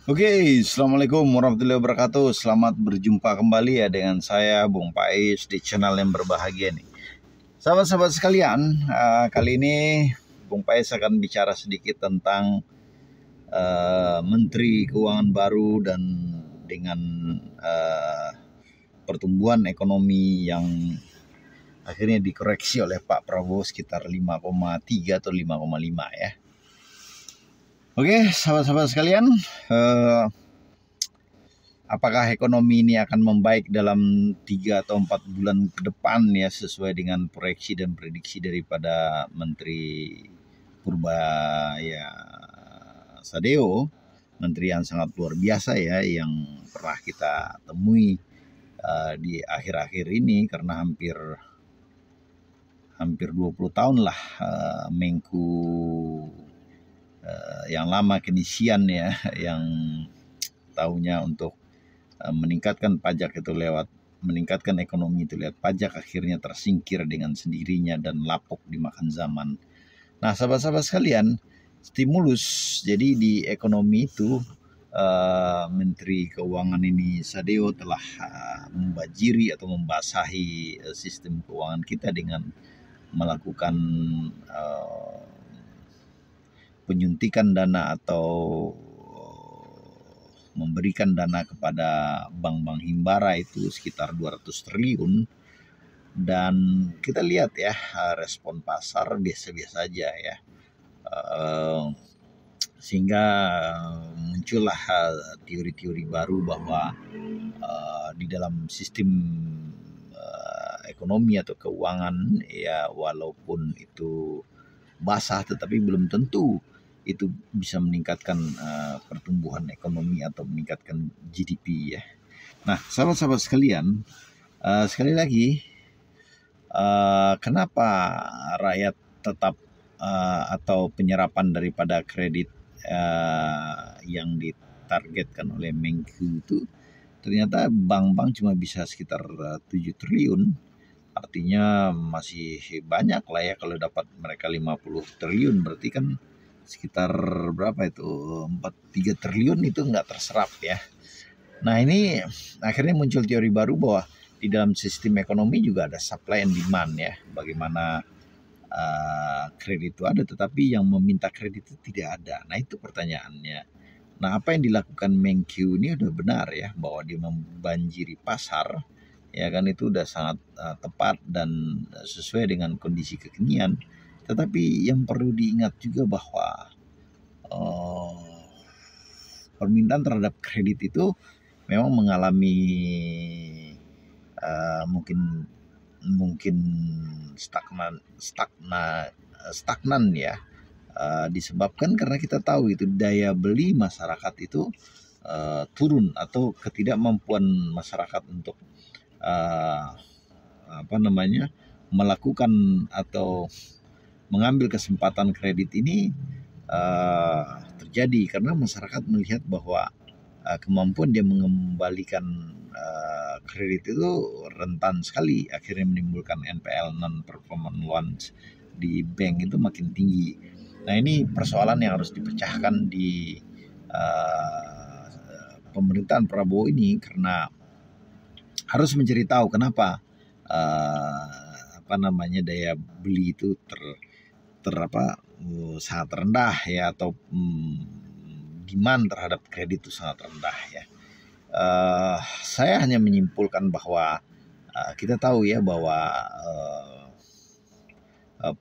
Oke, Assalamualaikum warahmatullahi wabarakatuh. Selamat berjumpa kembali ya dengan saya, Bung Pais, di channel yang berbahagia nih. Sahabat-sahabat sekalian, kali ini Bung Pais akan bicara sedikit tentang Menteri Keuangan baru dan dengan pertumbuhan ekonomi yang akhirnya dikoreksi oleh Pak Prabowo sekitar 5,3 atau 5,5 ya. Oke, sahabat-sahabat sekalian, apakah ekonomi ini akan membaik dalam 3 atau 4 bulan ke depan ya, sesuai dengan proyeksi dan prediksi daripada Menteri Purbaya Sadeo, menteri yang sangat luar biasa ya, yang pernah kita temui di akhir-akhir ini, karena hampir 20 tahun lah Menku yang lama Keynesian ya, yang tahunya untuk meningkatkan pajak itu lewat meningkatkan ekonomi itu lewat pajak, akhirnya tersingkir dengan sendirinya dan lapuk dimakan zaman. Nah, sahabat-sahabat sekalian, stimulus jadi di ekonomi itu Menteri Keuangan ini Sadeo telah membajiri atau membasahi sistem keuangan kita dengan melakukan penyuntikan dana atau memberikan dana kepada bank-bank himbara itu sekitar 200 triliun. Dan kita lihat ya, respon pasar biasa-biasa aja ya, sehingga muncullah teori-teori baru bahwa di dalam sistem ekonomi atau keuangan ya, walaupun itu basah tetapi belum tentu itu bisa meningkatkan pertumbuhan ekonomi atau meningkatkan GDP ya. Nah, sahabat-sahabat sekalian, sekali lagi, kenapa rakyat tetap atau penyerapan daripada kredit yang ditargetkan oleh Menkyu itu ternyata bank-bank cuma bisa sekitar 7 triliun. Artinya masih banyak lah ya, kalau dapat mereka 50 triliun berarti kan sekitar berapa itu, 3 triliun itu nggak terserap ya. Nah, ini akhirnya muncul teori baru bahwa di dalam sistem ekonomi juga ada supply and demand ya. Bagaimana kredit itu ada tetapi yang meminta kredit itu tidak ada. Nah, itu pertanyaannya. Nah, apa yang dilakukan Menkyu ini udah benar ya, bahwa dia membanjiri pasar ya kan, itu udah sangat tepat dan sesuai dengan kondisi kekinian. Tetapi yang perlu diingat juga bahwa permintaan terhadap kredit itu memang mengalami mungkin stagnan ya, disebabkan karena kita tahu itu daya beli masyarakat itu turun, atau ketidakmampuan masyarakat untuk melakukan atau mengambil kesempatan kredit ini terjadi karena masyarakat melihat bahwa kemampuan dia mengembalikan kredit itu rentan sekali, akhirnya menimbulkan NPL, non performing loans, di bank itu makin tinggi. Nah, ini persoalan yang harus dipecahkan di pemerintahan Prabowo ini, karena harus mencari tahu kenapa daya beli itu sangat rendah ya, atau demand terhadap kredit itu sangat rendah ya. Saya hanya menyimpulkan bahwa kita tahu ya bahwa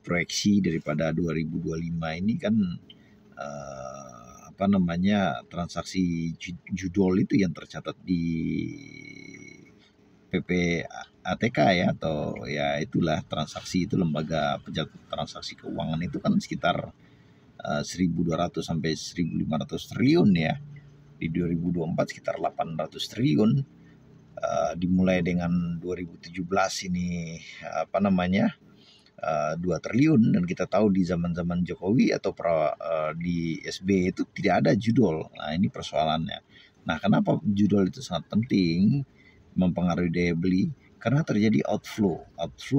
proyeksi daripada 2025 ini kan transaksi judol itu yang tercatat di PPATK ya, atau ya itulah transaksi itu, lembaga pencatat transaksi keuangan itu kan sekitar 1.200 sampai 1.500 triliun ya. Di 2024 sekitar 800 triliun. Dimulai dengan 2017 ini 2 triliun, dan kita tahu di zaman-zaman Jokowi atau di SBY itu tidak ada judol. Nah, ini persoalannya. Nah, kenapa judol itu sangat penting mempengaruhi daya beli? Karena terjadi outflow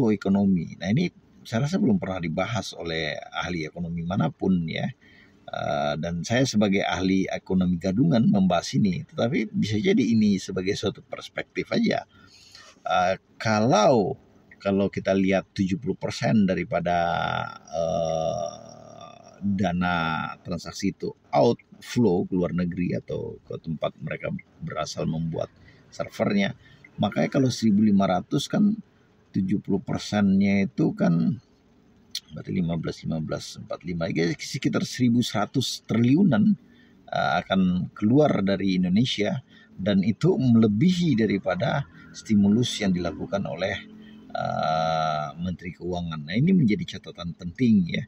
ekonomi. Nah, ini saya rasa belum pernah dibahas oleh ahli ekonomi manapun ya. Dan saya sebagai ahli ekonomi gadungan membahas ini, tetapi bisa jadi ini sebagai suatu perspektif aja. Kalau kita lihat 70% daripada dana transaksi itu outflow ke luar negeri atau ke tempat mereka berasal membuat servernya, makanya kalau 1.500 kan 70%-nya itu kan berarti 15 45 sekitar 1.100 triliunan akan keluar dari Indonesia, dan itu melebihi daripada stimulus yang dilakukan oleh Menteri Keuangan. Nah, ini menjadi catatan penting ya.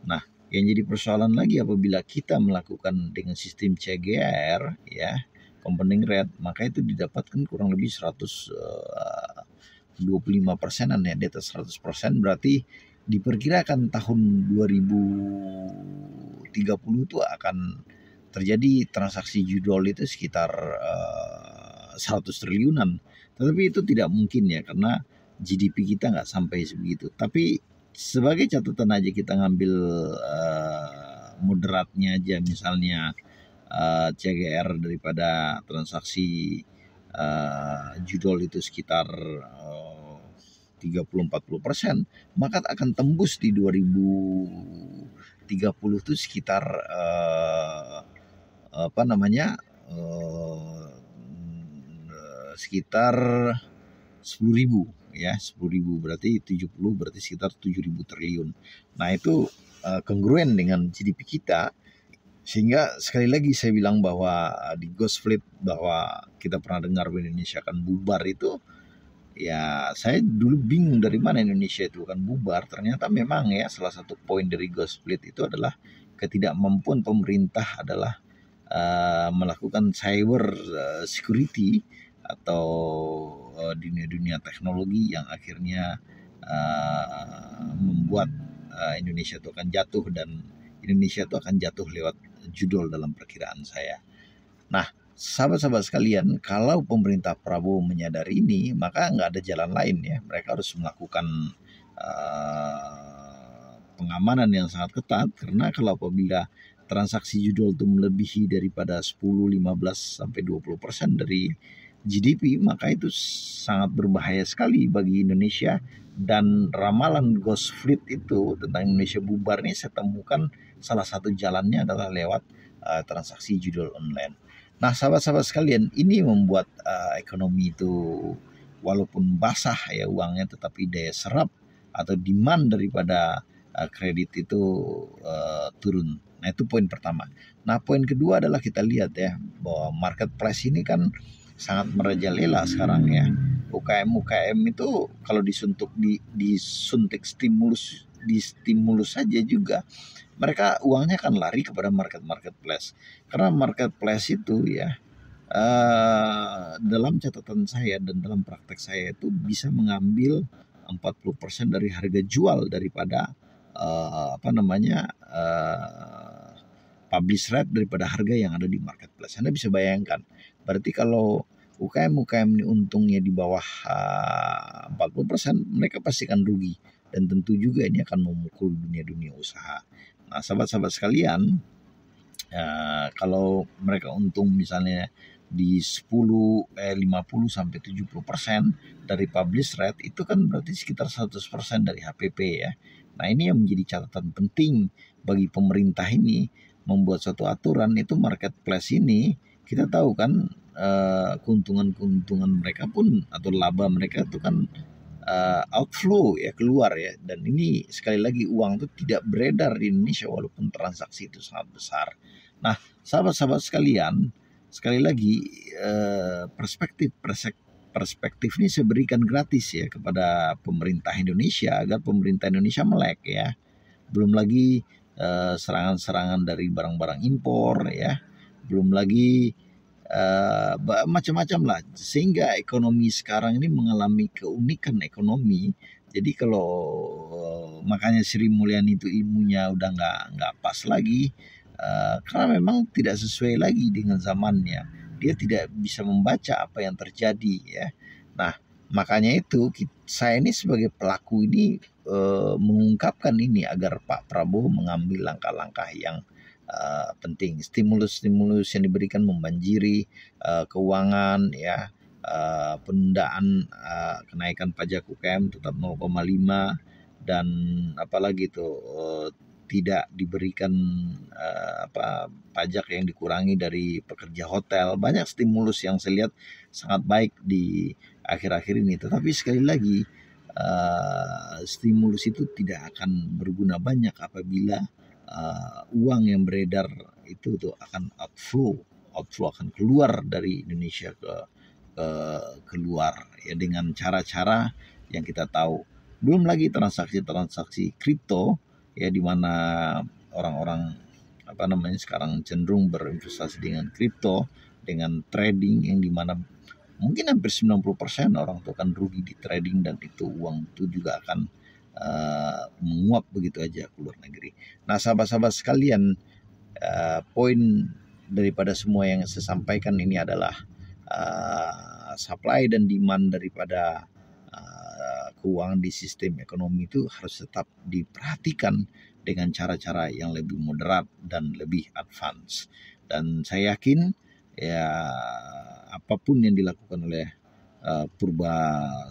Nah, yang jadi persoalan lagi apabila kita melakukan dengan sistem CGR ya, compounding rate, maka itu didapatkan kurang lebih 125%-an ya, di atas 100%. Berarti diperkirakan tahun 2030 itu akan terjadi transaksi judol itu sekitar 100 triliunan. Tetapi itu tidak mungkin ya, karena GDP kita nggak sampai sebegitu. Tapi sebagai catatan aja kita ngambil moderatnya aja, misalnya CGR daripada transaksi judol itu sekitar 30-40%, maka akan tembus di 2030 itu sekitar sekitar 10.000 ya, 10.000 berarti 70 berarti sekitar 7.000 triliun. Nah, itu kongruen dengan GDP kita, sehingga sekali lagi saya bilang bahwa di Ghost Fleet bahwa kita pernah dengar Indonesia akan bubar itu. Ya, saya dulu bingung dari mana Indonesia itu akan bubar. Ternyata memang ya, salah satu poin dari Ghost Fleet itu adalah ketidakmampuan pemerintah adalah melakukan cyber security atau dunia-dunia teknologi yang akhirnya membuat Indonesia itu akan jatuh, dan Indonesia itu akan jatuh lewat judol dalam perkiraan saya. Nah, sahabat-sahabat sekalian, kalau pemerintah Prabowo menyadari ini, maka nggak ada jalan lain ya. Mereka harus melakukan pengamanan yang sangat ketat, karena kalau apabila transaksi judol itu melebihi daripada 10, 15 sampai 20% dari GDP, maka itu sangat berbahaya sekali bagi Indonesia. Dan ramalan Ghost Fleet itu tentang Indonesia bubar ini saya temukan salah satu jalannya adalah lewat transaksi judol online. Nah, sahabat-sahabat sekalian, ini membuat ekonomi itu walaupun basah ya uangnya, tetapi daya serap atau demand daripada kredit itu turun. Nah, itu poin pertama. Nah, poin kedua adalah kita lihat ya bahwa marketplace ini kan sangat merajalela sekarang ya. UKM itu kalau disuntik stimulus saja juga, mereka uangnya akan lari kepada marketplace. Karena marketplace itu ya, dalam catatan saya dan dalam praktek saya itu bisa mengambil 40% dari harga jual daripada publish rate daripada harga yang ada di marketplace. Anda bisa bayangkan, berarti kalau UKM ini untungnya di bawah 40%, mereka pasti akan rugi, dan tentu juga ini akan memukul dunia usaha. Nah, sahabat-sahabat sekalian, kalau mereka untung misalnya di 50 sampai 70% dari publish rate, itu kan berarti sekitar 100% dari HPP ya. Nah, ini yang menjadi catatan penting bagi pemerintah ini membuat suatu aturan. Itu marketplace ini kita tahu kan keuntungan mereka pun atau laba mereka itu kan outflow ya, keluar ya. Dan ini sekali lagi uang itu tidak beredar di Indonesia walaupun transaksi itu sangat besar. Nah, sahabat-sahabat sekalian, sekali lagi perspektif ini saya berikan gratis ya kepada pemerintah Indonesia agar pemerintah Indonesia melek ya. Belum lagi serangan-serangan dari barang-barang impor ya, belum lagi macam-macam lah, sehingga ekonomi sekarang ini mengalami keunikan ekonomi. Jadi kalau makanya Sri Mulyani itu ilmunya udah nggak pas lagi, karena memang tidak sesuai lagi dengan zamannya. Dia tidak bisa membaca apa yang terjadi ya. Nah, makanya itu saya ini sebagai pelaku ini mengungkapkan ini agar Pak Prabowo mengambil langkah-langkah yang penting. Stimulus-stimulus yang diberikan membanjiri keuangan, ya, penundaan kenaikan pajak UKM tetap 0,5, dan apalagi itu tidak diberikan pajak yang dikurangi dari pekerja hotel. Banyak stimulus yang saya lihat sangat baik di akhir-akhir ini. Tetapi sekali lagi, stimulus itu tidak akan berguna banyak apabila uang yang beredar itu tuh akan outflow akan keluar dari Indonesia keluar, ya, dengan cara-cara yang kita tahu. Belum lagi transaksi-transaksi kripto, ya, di mana orang-orang sekarang cenderung berinvestasi dengan kripto, dengan trading, yang dimana mungkin hampir 90% orang itu akan rugi di trading, dan itu uang itu juga akan menguap begitu aja ke luar negeri. Nah, sahabat-sahabat sekalian, poin daripada semua yang saya sampaikan ini adalah supply dan demand daripada keuangan di sistem ekonomi itu harus tetap diperhatikan dengan cara-cara yang lebih moderat dan lebih advance. Dan saya yakin, ya, apapun yang dilakukan oleh Purba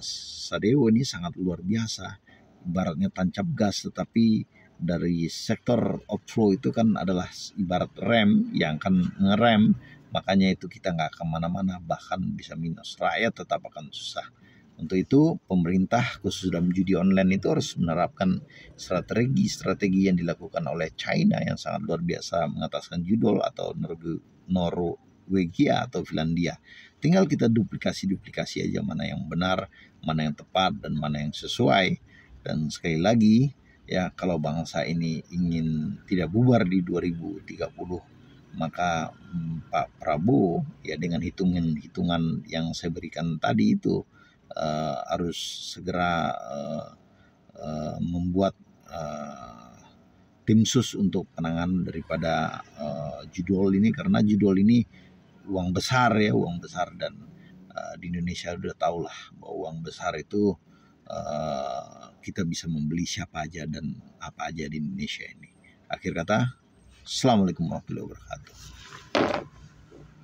Sadeo ini sangat luar biasa. Ibaratnya tancap gas, tetapi dari sektor outflow itu kan adalah ibarat rem yang akan ngerem, makanya itu kita nggak kemana-mana, bahkan bisa minus. Rakyat tetap akan susah. Untuk itu pemerintah khusus dalam judi online itu harus menerapkan strategi yang dilakukan oleh China yang sangat luar biasa mengataskan judul, atau Norwegia atau Finlandia. Tinggal kita duplikasi aja mana yang benar, mana yang tepat, dan mana yang sesuai. Dan sekali lagi, ya, kalau bangsa ini ingin tidak bubar di 2030, maka Pak Prabowo, ya, dengan hitungan yang saya berikan tadi itu harus segera membuat tim sus untuk penanganan daripada judul ini, karena judul ini uang besar, ya, uang besar, dan di Indonesia udah tahulah bahwa uang besar itu kita bisa membeli siapa aja dan apa aja di Indonesia ini. Akhir kata, Assalamualaikum warahmatullahi wabarakatuh.